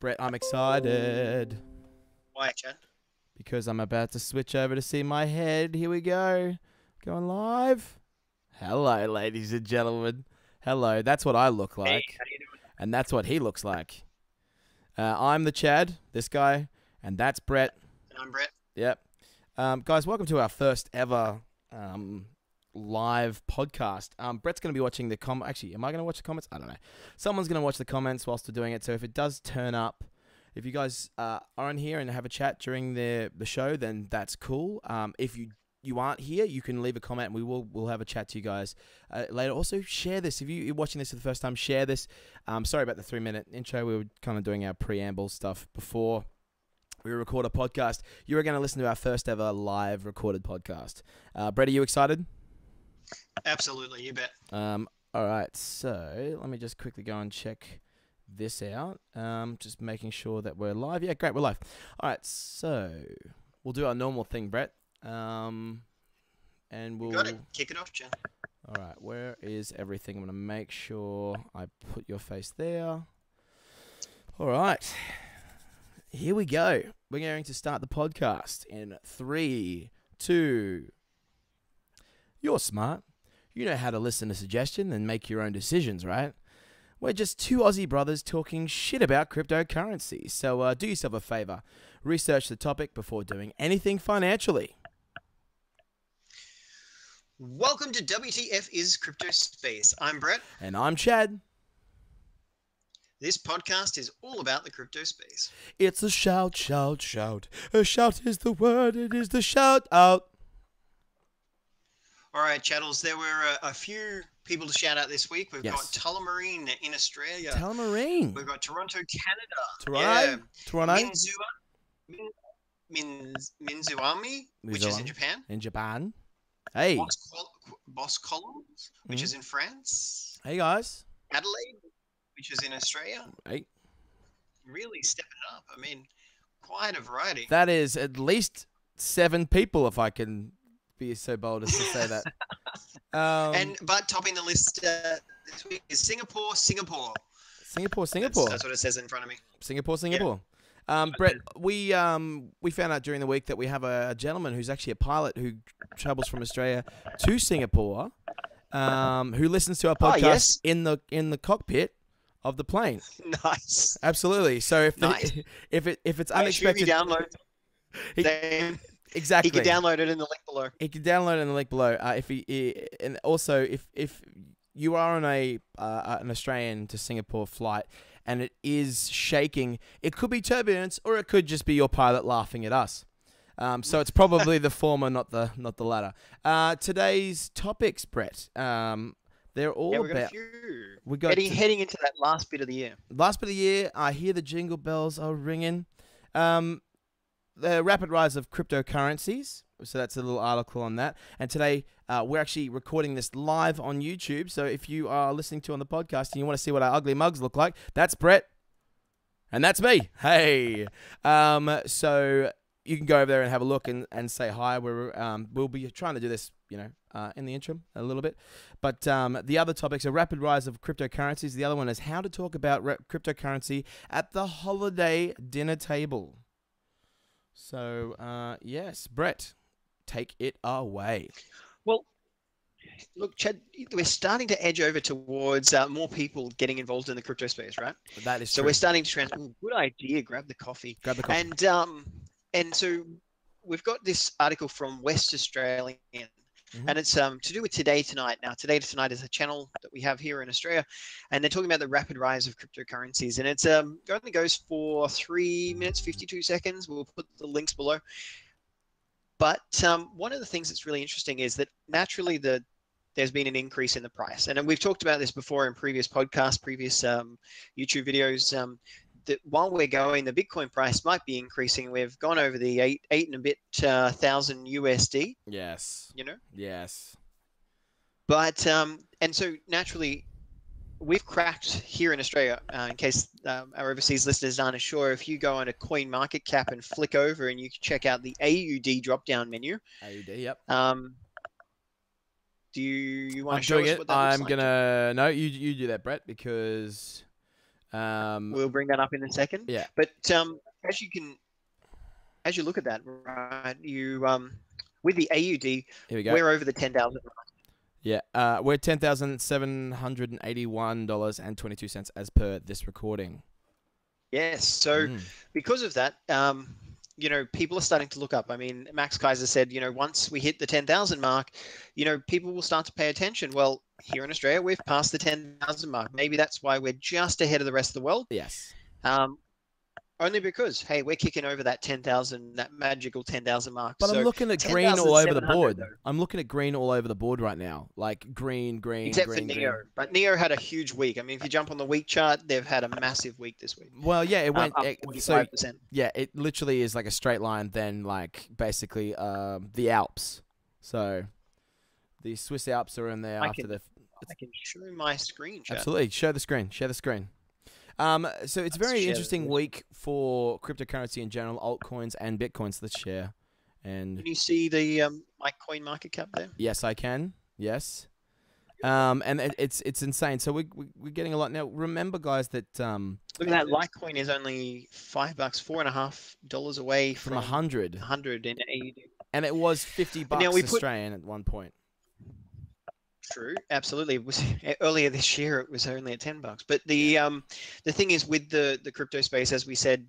Brett, I'm excited Why, Chad? because I'm about to switch over to see my head. Here we go. Going live. Hello, ladies and gentlemen. Hello. That's what I look like. Hey, how you doing? And that's what he looks like. I'm the Chad, this guy, and that's Brett. And I'm Brett. Yep. Guys, welcome to our first ever live podcast. Brett's going to be watching the Actually, am I going to watch the comments? I don't know. Someone's going to watch the comments whilst we're doing it. So if it does turn up, if you guys are on here and have a chat during the show, then that's cool. If you aren't here, you can leave a comment and we'll have a chat to you guys later. Also, share this. If you're watching this for the first time, share this. Sorry about the 3-minute intro. We were kind of doing our preamble stuff before we record a podcast. You are going to listen to our first ever live recorded podcast. Brett, are you excited? Absolutely, you bet. All right, so let me just quickly go and check this out. Just making sure that we're live. Yeah, great, we're live. All right, so we'll do our normal thing, Brett. And we'll Got it. Kick it off, Chad. All right, where is everything? I'm going to make sure I put your face there. All right, here we go. We're going to start the podcast in 3, 2. You're smart. You know how to listen to suggestions and make your own decisions, right? We're just two Aussie brothers talking shit about cryptocurrencies. So do yourself a favor. Research the topic before doing anything financially. Welcome to WTF is CryptoSpace. I'm Brett. And I'm Chad. This podcast is all about the crypto space. It's a shout, shout, shout. A shout is the word. It is the shout out. All right, Chaddles, there were a few people to shout out this week. We've Yes. got Tullamarine in Australia. Tullamarine. We've got Toronto, Canada. Toronto. Toronto. Minzuami, which is in Japan. In Japan. Hey. Bos Columns, which is in France. Hey, guys. Adelaide, which is in Australia. Hey. Really stepping it up. I mean, quite a variety. That is at least 7 people, if I can be so bold as to say that. But topping the list this week is Singapore. Singapore. That's what it says in front of me. Singapore. Brett, we found out during the week that we have a gentleman who's actually a pilot who travels from Australia to Singapore, who listens to our podcast in the cockpit of the plane. Nice. Absolutely. So if it's unexpected, download. Exactly. He can download it in the link below. He can download it in the link below. And also if you are on an Australian to Singapore flight and it is shaking, it could be turbulence or it could just be your pilot laughing at us. So it's probably the former, not the latter. Today's topics, Brett. They're all we've got about. A few. We got heading into that last bit of the year. Last bit of the year. I hear the jingle bells are ringing. The rapid rise of cryptocurrencies. So that's a little article on that. And today we're actually recording this live on YouTube. So if you are listening to on the podcast and you want to see what our ugly mugs look like, that's Brett. And that's me. Hey. So you can go over there and have a look and say hi. We'll be trying to do this, in the interim a little bit. But the other topics are rapid rise of cryptocurrencies. The other one is how to talk about cryptocurrency at the holiday dinner table. So, yes, Brett, take it away. Well, look, Chad, we're starting to edge over towards more people getting involved in the crypto space, right? That is so true. We're starting to good idea. Grab the coffee. And so we've got this article from West Australian. And it's to do with Today Tonight. Now, Today Tonight is a channel that we have here in Australia, and they're talking about the rapid rise of cryptocurrencies. And it's only goes for 3 minutes, 52 seconds. We'll put the links below. But one of the things that's really interesting is that naturally there's been an increase in the price. And we've talked about this before in previous podcasts, previous YouTube videos, that while we're going, the Bitcoin price might be increasing. We've gone over the eight and a bit thousand USD. Yes. Yes. But and so naturally, we've cracked here in Australia. In case our overseas listeners aren't as sure, if you go on a Coin Market Cap and flick over, and you can check out the AUD drop-down menu. AUD, yep. Do you want to show us what that looks like? No, you do that, Brett, because We'll bring that up in a second. Yeah. But as you look at that, right, with the AUD, here we go. we're over the 10,000 mark. Yeah, we're $10,781.22 as per this recording. Yes. So because of that, people are starting to look up. I mean, Max Kaiser said, once we hit the 10,000 mark, people will start to pay attention. Well, here in Australia, we've passed the 10,000 mark. Maybe that's why we're just ahead of the rest of the world. Yes. Only because, hey, we're kicking over that 10,000, that magical 10,000 mark. But so I'm looking at green all over the board. I'm looking at green all over the board right now. Like green. Except for Neo. But Neo had a huge week. I mean, if you jump on the week chart, they've had a massive week this week. Well, yeah, it went up 45%. So, yeah, it literally is like a straight line, then like basically the Alps. So the Swiss Alps are in there after the... I can show my screen, chat. Absolutely. Share the screen. Share the screen. So it's a very interesting week for cryptocurrency in general, altcoins and Bitcoins. Let's share. And can you see the my coin market cap there? Yes, I can. Yes. And it's insane. So we're getting a lot now. Remember, guys, that look at that. Litecoin is only $5, $4.50 away from 100. 100 in AUD. And it was $50 Australian at one point. True, absolutely. It was earlier this year. It was only at $10. But the thing is with the crypto space, as we said,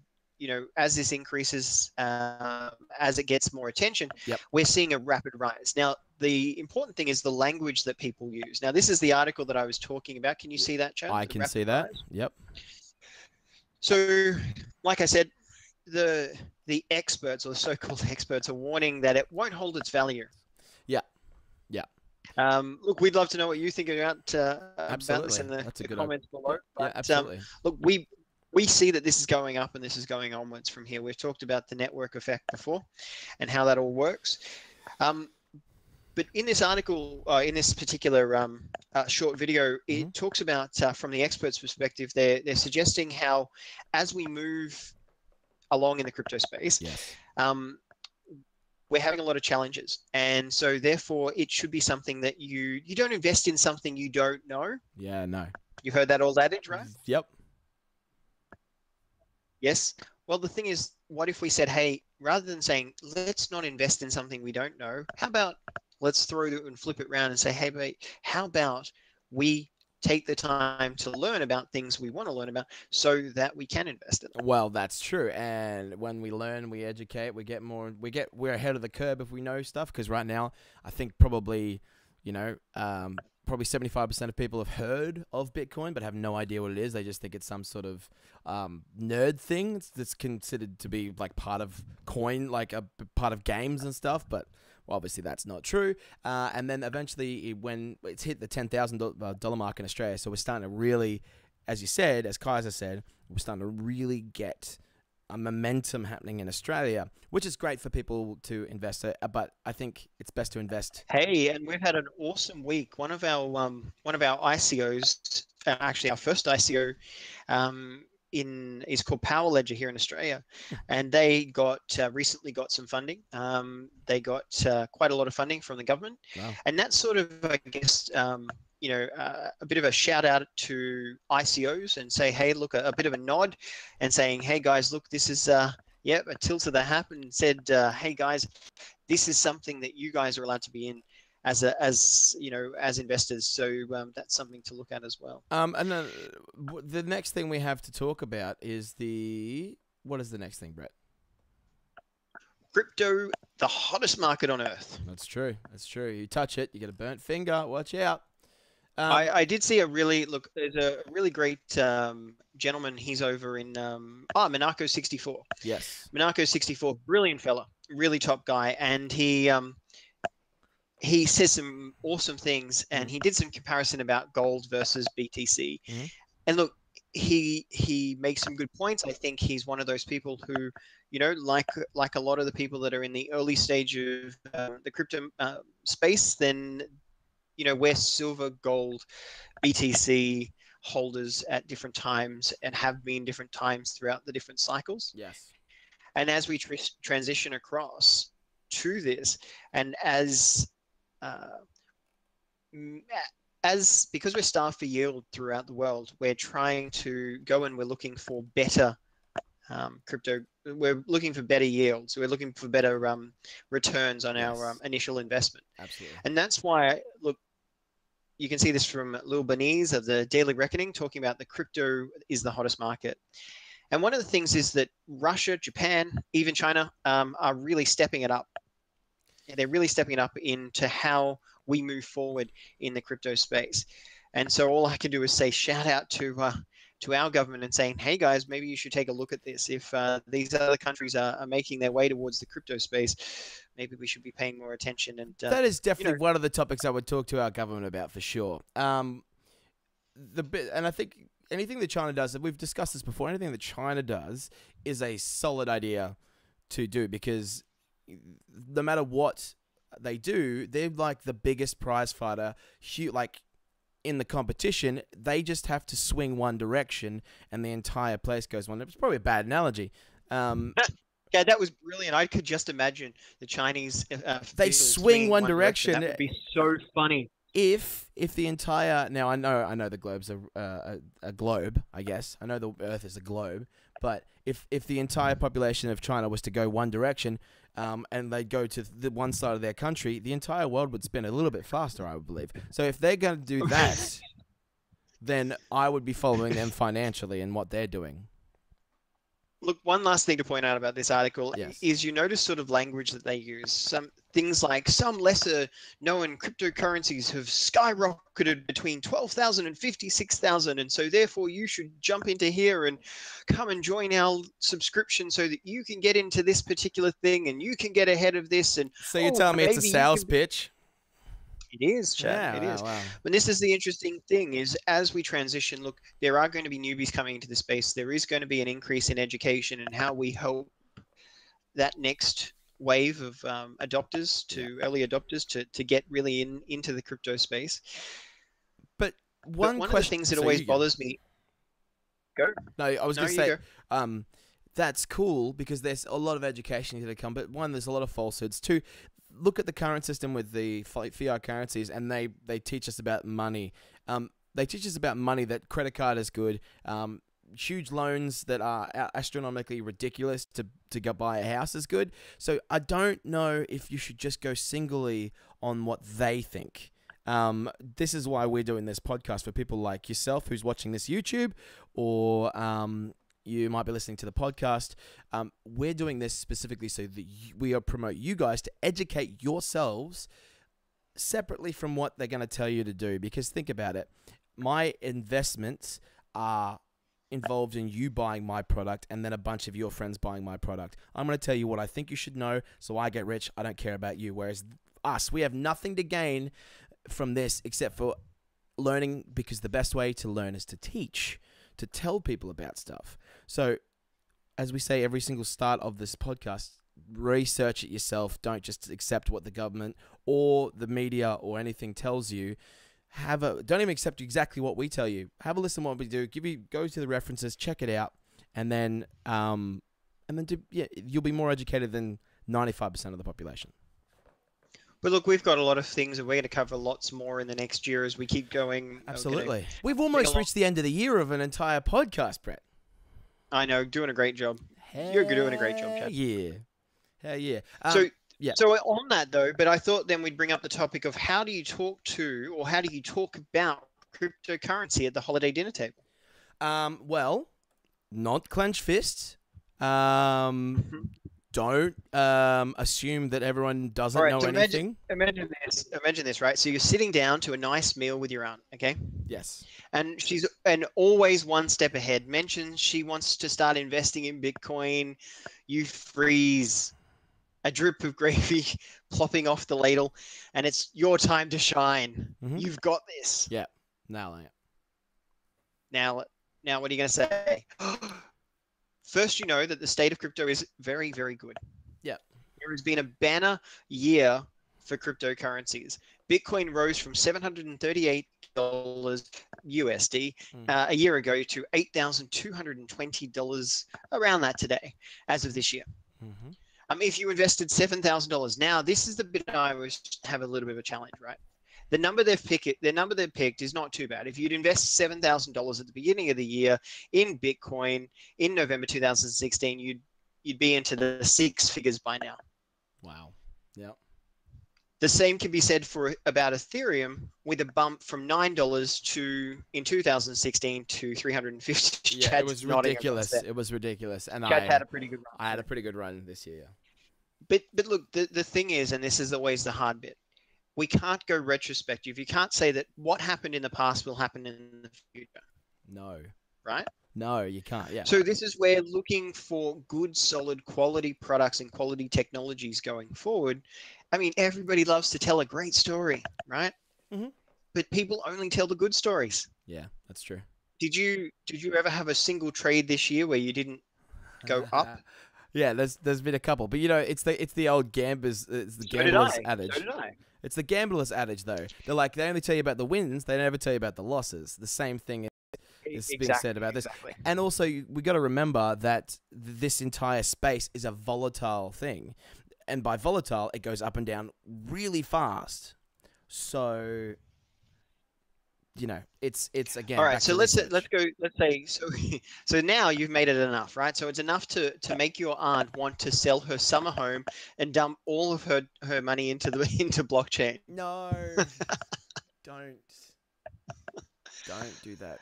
as this increases, as it gets more attention, we're seeing a rapid rise. Now, the important thing is the language that people use. Now, this is the article that I was talking about. Can you see that, Chad? I can see that. Yep. So, like I said, the experts, or the so-called experts, are warning that it won't hold its value. Yeah. Yeah. Look, we'd love to know what you think about this in the comments below. But, yeah, absolutely. Look, we see that this is going up and this is going onwards from here. We've talked about the network effect before and how that all works. But in this article, in this particular short video, it talks about, from the experts' perspective, they're suggesting how, as we move along in the crypto space, we're having a lot of challenges. And so therefore it should be something that you don't invest in something you don't know. Yeah, no. You heard that old adage, right? Yep. Yes. Well, the thing is, what if we said, hey, rather than saying, let's not invest in something we don't know, how about let's throw it and flip it around and say, hey, mate, how about we take the time to learn about things we want to learn about so that we can invest in them? Well, that's true. And when we learn, we educate, we're ahead of the curve if we know stuff. Because right now, I think probably 75% of people have heard of Bitcoin but have no idea what it is. They just think it's some sort of nerd thing that's considered to be like part of coin, like a part of games and stuff. But well, obviously that's not true. And then eventually, when it's hit the $10,000 mark in Australia, so we're starting to really, as you said, as Kaiser said, we're starting to really get a momentum happening in Australia, which is great for people to invest. But I think it's best to invest. Hey, and we've had an awesome week. One of our ICOs, actually our first ICO, is called Power Ledger here in Australia, and they recently got some funding. They got quite a lot of funding from the government, and that's sort of, I guess, a bit of a shout out to ICOs and say, hey, look, a bit of a nod, and saying, hey guys, look, this is a tilt of the hat, and said, hey guys, this is something that you guys are allowed to be in as investors. So that's something to look at as well. And then the next thing we have to talk about is what is the next thing, Brett? Crypto, the hottest market on earth. That's true. That's true. You touch it, you get a burnt finger. Watch out. I did see there's a really great gentleman. He's over in Monaco64. Yes. Monaco64, brilliant fella, really top guy. And he says some awesome things, and he did some comparison about gold versus BTC. And look, he makes some good points. I think he's one of those people who, like a lot of the people that are in the early stage of the crypto space, then, we're silver, gold, BTC holders at different times, and have been different times throughout the different cycles. Yes. And as we transition across to this, and as because we're starved for yield throughout the world, we're trying to go and we're looking for better crypto. We're looking for better yields. We're looking for better returns on our initial investment. Absolutely. And that's why, look, you can see this from Lil Beniz of the Daily Reckoning talking about the crypto is the hottest market. And one of the things is that Russia, Japan, even China are really stepping it up. They're really stepping it up into how we move forward in the crypto space. And so all I can do is say shout out to our government and saying, hey guys, maybe you should take a look at this. If these other countries are making their way towards the crypto space, maybe we should be paying more attention. And that is definitely one of the topics I would talk to our government about for sure. And I think anything that China does, we've discussed this before, anything that China does is a solid idea to do, because no matter what they do, they're like the biggest prize fighter. Like in the competition, they just have to swing one direction and the entire place goes one. It's probably a bad analogy. Yeah, that was brilliant. I could just imagine the Chinese. They swing one direction. That would be so funny. If the entire, now I know the globe's a globe, I guess. I know the Earth is a globe, but if the entire population of China was to go one direction, and they go to the one side of their country, the entire world would spin a little bit faster, I would believe. So if they're going to do that, then I would be following them financially in what they're doing. Look, one last thing to point out about this article is you notice sort of language that they use. Some things like some lesser known cryptocurrencies have skyrocketed between 12,000 and 56,000. And so therefore you should jump into here and come and join our subscription so that you can get into this particular thing and you can get ahead of this. And so you're telling me it's a sales pitch? It is, Chad. It is. Wow. But this is the interesting thing is as we transition, look, there are going to be newbies coming into the space. There is going to be an increase in education and how we help that next wave of adopters to early adopters to get really into the crypto space. But one of the things that always bothers me. Go. No, I was going to say, that's cool because there's a lot of education here to come. But one, there's a lot of falsehoods. Two, look at the current system with the fiat currencies, and they teach us about money. They teach us about money, that credit card is good. Huge loans that are astronomically ridiculous to go buy a house is good. So I don't know if you should just go singly on what they think. This is why we're doing this podcast for people like yourself who's watching this YouTube, or you might be listening to the podcast. We're doing this specifically so that we promote you guys to educate yourselves separately from what they're going to tell you to do. Because think about it. My investments are involved in you buying my product and then a bunch of your friends buying my product. I'm going to tell you what I think you should know so I get rich. I don't care about you. Whereas us, we have nothing to gain from this except for learning, because the best way to learn is to teach, to tell people about stuff. So, as we say every single start of this podcast, research it yourself. Don't just accept what the government or the media or anything tells you. Don't even accept exactly what we tell you. Have a listen to what we do. Go to the references, check it out, and then you'll be more educated than 95% of the population. But look, we've got a lot of things, and we're going to cover lots more in the next year as we keep going. Absolutely. We've almost reached the end of the year of an entire podcast, Brett. I know, doing a great job. You're doing a great job, Chad. Yeah. Hell yeah. So on that though, but I thought then we'd bring up the topic of how do you talk about cryptocurrency at the holiday dinner table? Well, not clench fists. Don't assume that everyone doesn't know anything. Imagine this, right? So you're sitting down to a nice meal with your aunt, okay? Yes. And she's always one step ahead. Mentions she wants to start investing in Bitcoin. You freeze. A drip of gravy plopping off the ladle, and it's your time to shine. Mm-hmm. You've got this. Yeah, nailing it. Now, what are you going to say? First, you know that the state of crypto is very, very good. Yeah. There has been a banner year for cryptocurrencies. Bitcoin rose from $738 USD a year ago to $8,220 around that today, as of this year. Mm-hmm. If you invested $7,000 now, this is the bit I always have a little bit of a challenge, right? the number they've picked is not too bad. If you'd invest $7,000 at the beginning of the year in Bitcoin in November 2016, you'd be into the six figures by now. Wow. Yeah. The same can be said for about Ethereum, with a bump from $9 in 2016 to 350. Yeah, it was ridiculous. It was ridiculous, and Chad had a pretty good run. I had a pretty good run this year. But look, the thing is, and this is always the hard bit, we can't go retrospective. You can't say that what happened in the past will happen in the future. No. Right? No, you can't. Yeah. So this is where looking for good, solid, quality products and quality technologies going forward. I mean, everybody loves to tell a great story, right? Mm-hmm. But people only tell the good stories. Yeah, that's true. Did you ever have a single trade this year where you didn't go up? Yeah, there's been a couple, but you know, it's the old gamblers adage. So did I. It's the gamblers adage, though. They're like, they only tell you about the wins, they never tell you about the losses. The same thing is being said about this. And also, we got to remember that this entire space is a volatile thing, and by volatile, it goes up and down really fast. So, you know, it's again. All right, so let's say so now you've made it enough, right? So it's enough to make your aunt want to sell her summer home and dump all of her money into blockchain. No, don't do that.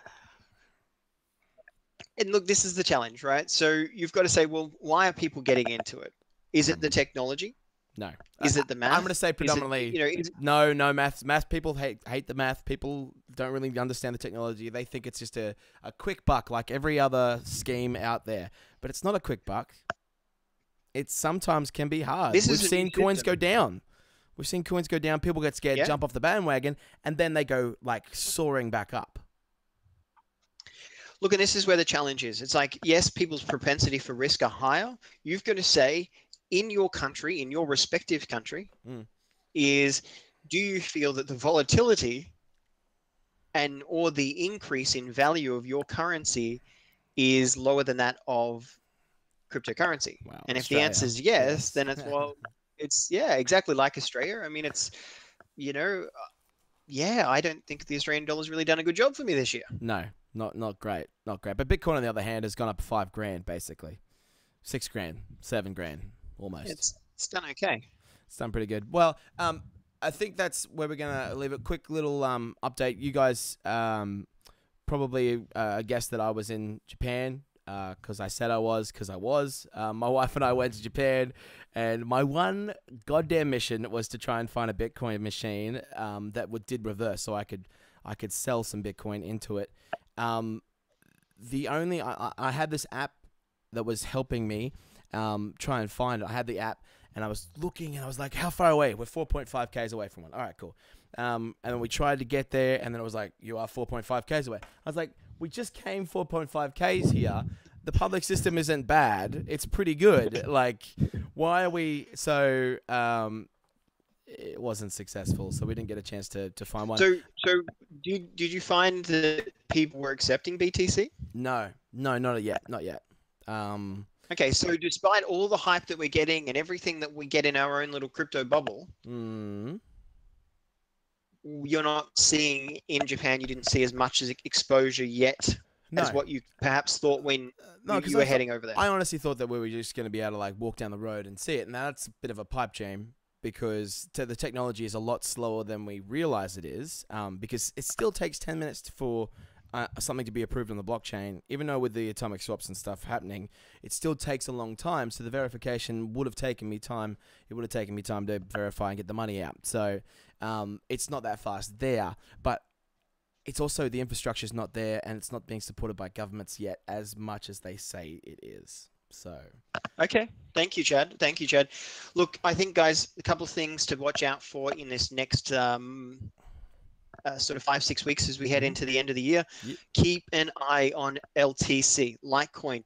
And look, this is the challenge, right? So you've got to say, well, why are people getting into it? Is it the technology? No. Is it the math? I'm going to say predominantly. No maths. Math people hate the math. People don't really understand the technology. They think it's just a quick buck, like every other scheme out there. But it's not a quick buck. It sometimes can be hard. We've seen coins go down. We've seen coins go down. People get scared, jump off the bandwagon, and then they go like soaring back up. Look, and this is where the challenge is. It's like, yes, people's propensity for risk are higher. You've got to say, in your country, in your respective country, is, do you feel that the volatility or the increase in value of your currency is lower than that of cryptocurrency? Wow, and if the answer is yes, then it's exactly like Australia. I mean, it's, I don't think the Australian dollar's really done a good job for me this year. No, not great. But Bitcoin, on the other hand, has gone up $5,000 basically, $6,000, $7,000. Almost. It's done okay. It's done pretty good. Well, I think that's where we're going to leave a quick little update. You guys probably guessed that I was in Japan because I said I was, because I was. My wife and I went to Japan, and my one goddamn mission was to try and find a Bitcoin machine that did reverse, so I could sell some Bitcoin into it. I had this app that was helping me try and find it. I had the app, and I was looking, and I was like, how far away? We're 4.5 Ks away from one. All right, cool. And then we tried to get there, and then it was like, you are 4.5 Ks away. I was like, we just came 4.5 Ks here. The public system isn't bad. It's pretty good. Like, why are we so... it wasn't successful, so we didn't get a chance to find one. So did you find that people were accepting BTC? No, not yet. Okay, so despite all the hype that we're getting and everything that we get in our own little crypto bubble, you're not seeing in Japan, you didn't see as much as exposure yet as what you perhaps thought when you were heading over there. I honestly thought that we were just going to be able to like walk down the road and see it, and that's a bit of a pipe dream because the technology is a lot slower than we realize it is, because it still takes 10 minutes for something to be approved on the blockchain. Even though with the atomic swaps and stuff happening, it still takes a long time. So the verification would have taken me time. It would have taken me time to verify and get the money out. So it's not that fast there, but it's also the infrastructure is not there, and it's not being supported by governments yet as much as they say it is. So okay, thank you, Chad. Look, I think, guys, a couple of things to watch out for in this next sort of 5-6 weeks as we head into the end of the year. Keep an eye on LTC, Litecoin.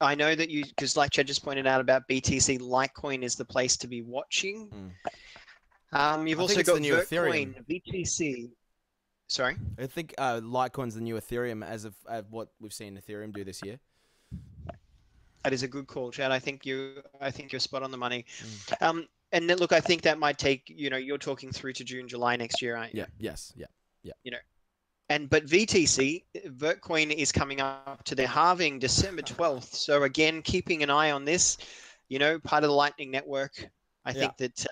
I know that because like Chad just pointed out about BTC, Litecoin is the place to be watching. You've also got the new Ethereum, BTC. Sorry, I think Litecoin's the new Ethereum as of what we've seen Ethereum do this year. That is a good call, Chad. I think you're spot on the money. And then, look, I think that might take, you're talking through to June, July next year, aren't you? Yeah. Yes. Yeah. Yeah. But VTC, Vertcoin, is coming up to their halving December 12th. So again, keeping an eye on this, part of the Lightning Network. I think that,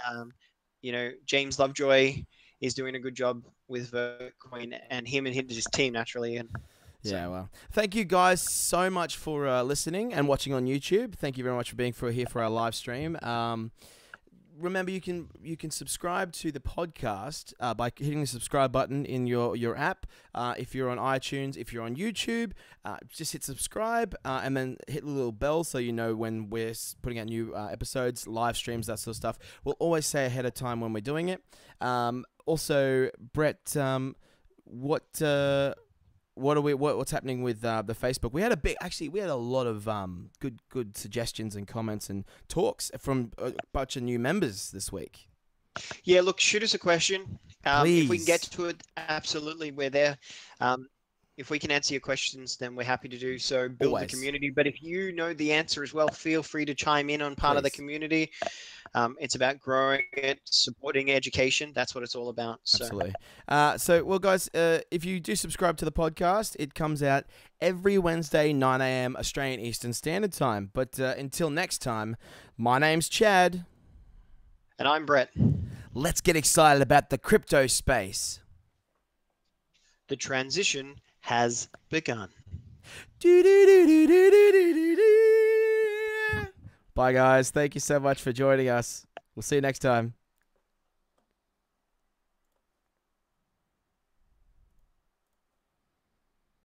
James Lovejoy is doing a good job with Vertcoin, and his team naturally. And yeah, well, thank you guys so much for listening and watching on YouTube. Thank you very much for being here for our live stream. Remember, you can subscribe to the podcast by hitting the subscribe button in your app. If you're on iTunes, if you're on YouTube, just hit subscribe and then hit the little bell so you know when we're putting out new episodes, live streams, that sort of stuff. We'll always say ahead of time when we're doing it. Also, Brett, what's happening with the Facebook? We had a lot of good suggestions and comments and talks from a bunch of new members this week. Yeah, look, shoot us a question. Please. If we can get to it, absolutely, we're there. If we can answer your questions, then we're happy to do so. Build Always. the community. But if you know the answer as well, feel free to chime in on part of the community. It's about growing it, supporting education. That's what it's all about. So. Absolutely. Well, guys, if you do subscribe to the podcast, it comes out every Wednesday, 9 a.m. Australian Eastern Standard Time. But until next time, my name's Chad. And I'm Brett. Let's get excited about the crypto space. The transition has begun. Bye, guys. Thank you so much for joining us. We'll see you next time.